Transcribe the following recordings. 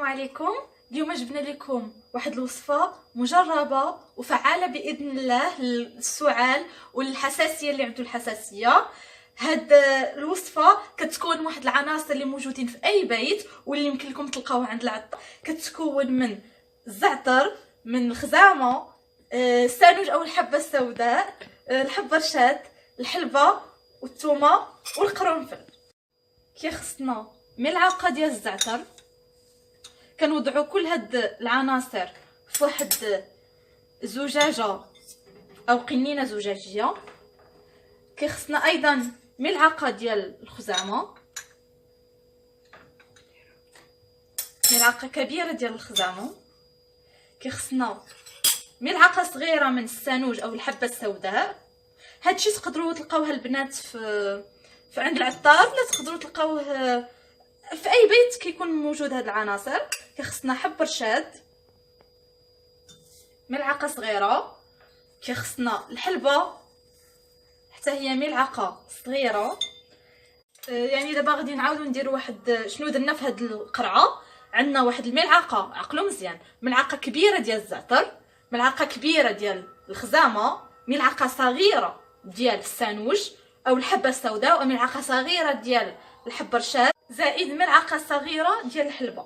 عليكم. اليوم جبنا لكم واحد الوصفه مجربه وفعاله باذن الله للسعال والحساسيه اللي عنده الحساسيه. هاد الوصفه كتكون واحد العناصر اللي موجودين في اي بيت واللي يمكن لكم تلقاوها عند العطار. كتكون من الزعتر، من الخزامه، السانوج او الحبه السوداء، الحبه الرشاد، الحلبه والثومه والقرنفل. كيخصنا ملعقه ديال الزعتر. كنوضعوا كل هاد العناصر في واحد زجاجه او قنينه زجاجيه. كيخصنا ايضا ملعقه ديال الخزامه، ملعقه كبيره ديال الخزامه. كيخصنا ملعقه صغيره من السانوج او الحبه السوداء. هادشي تقدروا تلقاوها البنات في عند العطار، ولا تقدروا تلقاوه في اي بيت كيكون موجود هاد العناصر. كيخصنا حب رشاد، ملعقه صغيره. كيخصنا الحلبه حتى هي ملعقه صغيره. يعني دابا غادي نعاودو نديرو واحد شنو درنا في هاد القرعه. عندنا واحد الملعقه، عقلو مزيان، ملعقه كبيره ديال الزعتر، ملعقه كبيره ديال الخزامه، ملعقه صغيره ديال السانوج او الحبه السوداء، وملعقه صغيره ديال الحب رشاد، زائد ملعقه صغيره ديال الحلبه.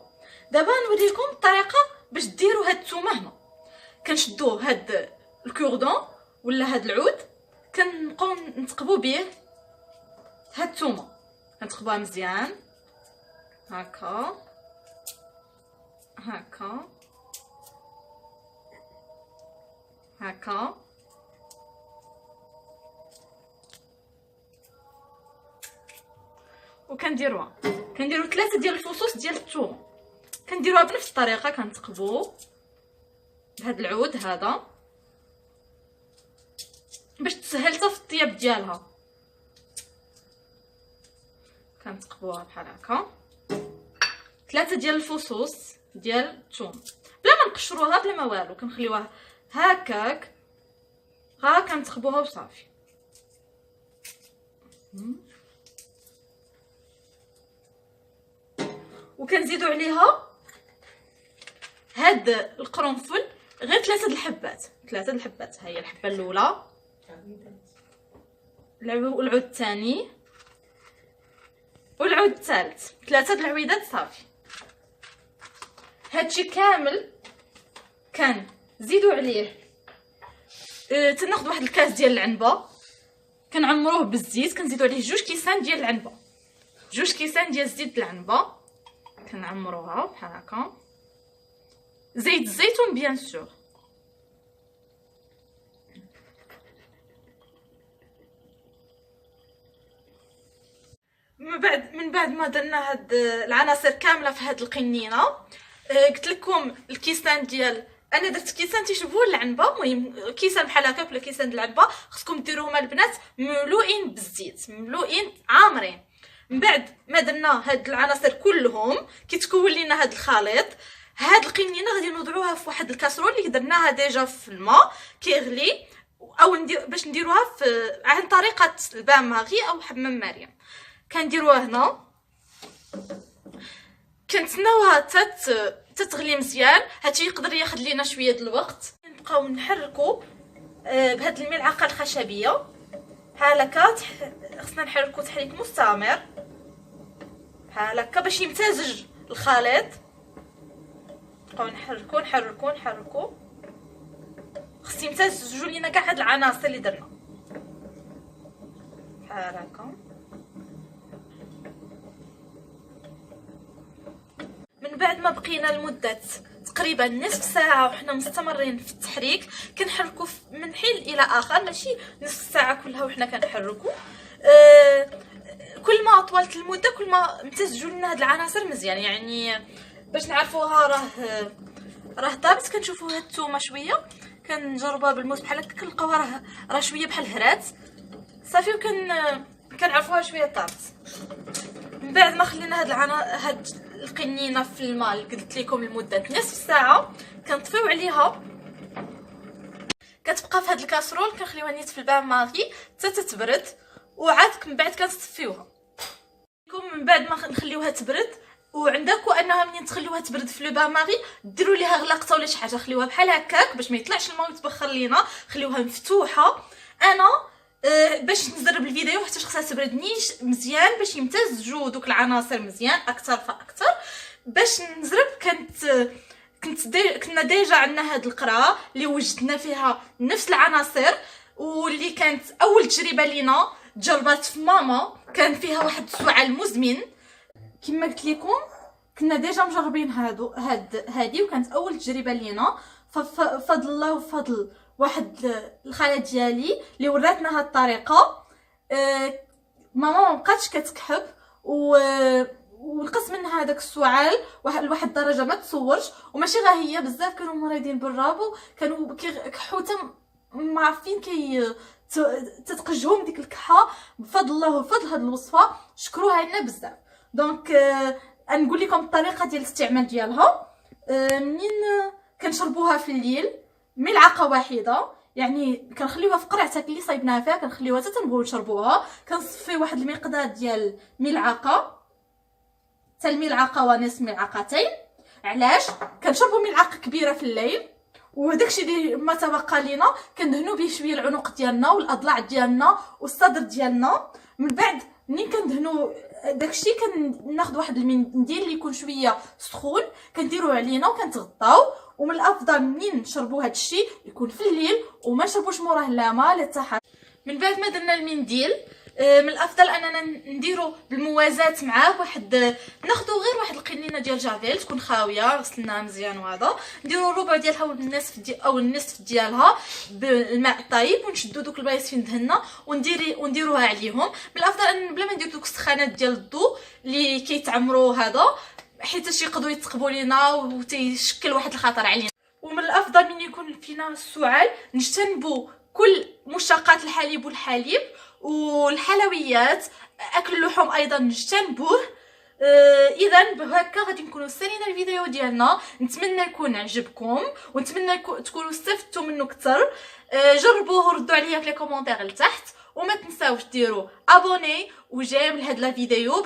دابا نوريكم الطريقه باش ديروا هاد الثومه. هنا كنشدو هاد الكوردون ولا هاد العود، كنبقاو نتقبو به هاد الثومه. كنتقبوها مزيان هكا هكا هكا. وكنديروها، كنديروا 3 ديال الفصوص ديال الثوم. كنديروها بنفس الطريقه، كنتقبو بهذا العود هذا باش تسهل حتى في الطياب ديالها. كنتقبوها بحال هكا، 3 ديال الفصوص ديال الثوم بلا ما نقشروها بلا ما والو. كنخليوها هكاك، ها كنتقبوها وصافي. وكنزيدوا عليها هاد القرنفل، غير 3 الحبات. 3 الحبات، ها هي الحبه الاولى، العود الثاني والعود الثالث. 3 العويدات صافي. هادشي كامل كنزيدوا عليه تناخذ واحد الكاس ديال العنبه، كنعمروه بالزيت. كنزيدوا عليه 2 كيسان ديال العنبه، 2 كيسان ديال زيت العنبه. كنعمروها بحال هكا، زيت الزيتون بيان سور. من بعد ما درنا هاد العناصر كامله في هاد القنينه، قلت لكم الكيسان ديال، انا درت كيسان تيشبهوا العنبه. المهم كيسان بحال هكا ولا كيسان د العنبه خصكم ديروهم البنات مملوئين بالزيت، مملوئين عامرين. من بعد ما درنا هاد العناصر كلهم كيتكون لينا هاد الخليط. هاد القنينه غادي نوضعوها في واحد الكاسرول اللي درناها ديجا في الماء كيغلي، او باش نديروها عن طريقه البان ماغي او حمام مريم. كنديروها هنا، كنتسناوها تتغلي مزيان. هادشي يقدر ياخذ لينا شويه د الوقت. نبقاو نحركو بهاد الملعقه الخشبيه بحال هكا. خصنا نحركو تحريك مستمر بحال هكا باش يمتزج الخليط. نبقاو نحركو نحركو نحركو، خص يمتزجوا لينا كاع هاد العناصر اللي درنا بحال هكا. من بعد ما بقينا لمده تقريبا نصف ساعه وحنا مستمرين في التحريك، كنحركو من حين الى اخر، ماشي نصف ساعه كلها وحنا كنحركو. كل ما طولت المده كل ما امتزجوا لنا هاد العناصر مزيان. يعني باش نعرفوها راه طابت، كنشوفوا هاد الثومه شويه، كنجربوها بالموس بحال هكا، كنلقاوها راه شويه بحال الهرات صافي، كنعرفوها شويه طابت. من بعد ما خلينا هاد القنينه في الماء اللي قلت لكم لمده نصف ساعه، كنطفيو عليها. كتبقى في هاد الكاسرول، كنخليوها نيت في البان ماغي حتى تتبرد، وعاد من بعد كنصفيوها. من بعد ما نخليوها تبرد وعندكم انها منين تخليوها تبرد في لو بان ماري ديروا ليها غلقته ولا شي حاجه، خليوها بحال هكاك باش ما يطلعش الماء ويتبخر لينا، خليوها مفتوحه. انا باش نزرب الفيديو حتى خصها تبرد نيش مزيان باش يمتزجوا دوك العناصر مزيان اكثر فاكثر. باش نزرب كنا ديجا عندنا هاد القرعه اللي وجدنا فيها نفس العناصر، واللي كانت اول تجربه لينا تجربات في ماما، كان فيها واحد السعال مزمن كما قلت لكم. كنا ديجا مجربين هادي وكانت اول تجربه لينا. ففضل الله وفضل واحد الخاله ديالي اللي وراتنا هاد الطريقه، ماما ما بقاتش كتكحب ونقص منها هذاك السعال لواحد الدرجه ما تصورش. وماشي غير هي، بزاف كانوا مريضين بالرابو كانوا كيكحوا ما عارفين تتقجهم ديك الكحه. بفضل الله وفضل هاد الوصفه شكروها لنا بزاف. دونك نقول لكم الطريقه ديال الاستعمال ديالها. منين كنشربوها في الليل ملعقه واحده، يعني كنخليوها في قرعتك اللي صايبناها فيها، كنخليوها حتى تنبغيو نشربوها. كنصفي واحد المقدار ديال ملعقه حتى الملعقه ونصف ملعقتين. علاش كنشربوا ملعقه كبيره في الليل، وداكشي اللي ما تبقى لينا كندهنوا به شويه العنق ديالنا والاضلاع ديالنا والصدر ديالنا. من بعد منين كندهنوا داكشي كناخذ واحد المنديل اللي يكون شويه سخون كنديروه علينا وكنتغطاو. ومن الافضل منين نشربوا هادشي يكون في الليل وما نشربوش موراه لا ماء لا حتى حاجه. من بعد ما درنا المنديل من الافضل اننا نديرو بالموازاه معاه ناخذوا غير واحد القنينه ديال جافيل تكون خاويه غسلناها مزيان، وهذا نديرو الربع ديالها او النصف ديالها بالماء الطيب ونشدو دوك البلايص فين دهنا ونديروها عليهم. من الافضل ان بلا ما ندير دوك السخانات ديال الضو اللي كيتعمروا هذا، حيت يقدروا يتقبوا لينا وتيشكل واحد الخطر علينا. ومن الافضل من يكون فينا السعال نجتنبوا كل مشتقات الحليب والحلويات، اكل اللحوم ايضا نجتنبوه. اذا بهكا غادي نكونوا سالينا الفيديو ديالنا. نتمنى يكون عجبكم ونتمنى تكونوا استفدتوا منه اكثر. جربوه وردوا عليا في لي كومونتير لتحت، وما تنساوش ديروا ابوني وجيم لهاد لا فيديو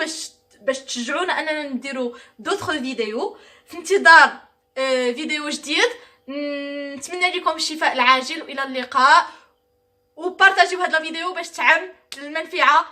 باش تشجعونا اننا نديروا دوطخ فيديو. في انتظار فيديو جديد. نتمنى لكم الشفاء العاجل والى اللقاء، وبارطاجيو هاد الفيديو باش تعم المنفعه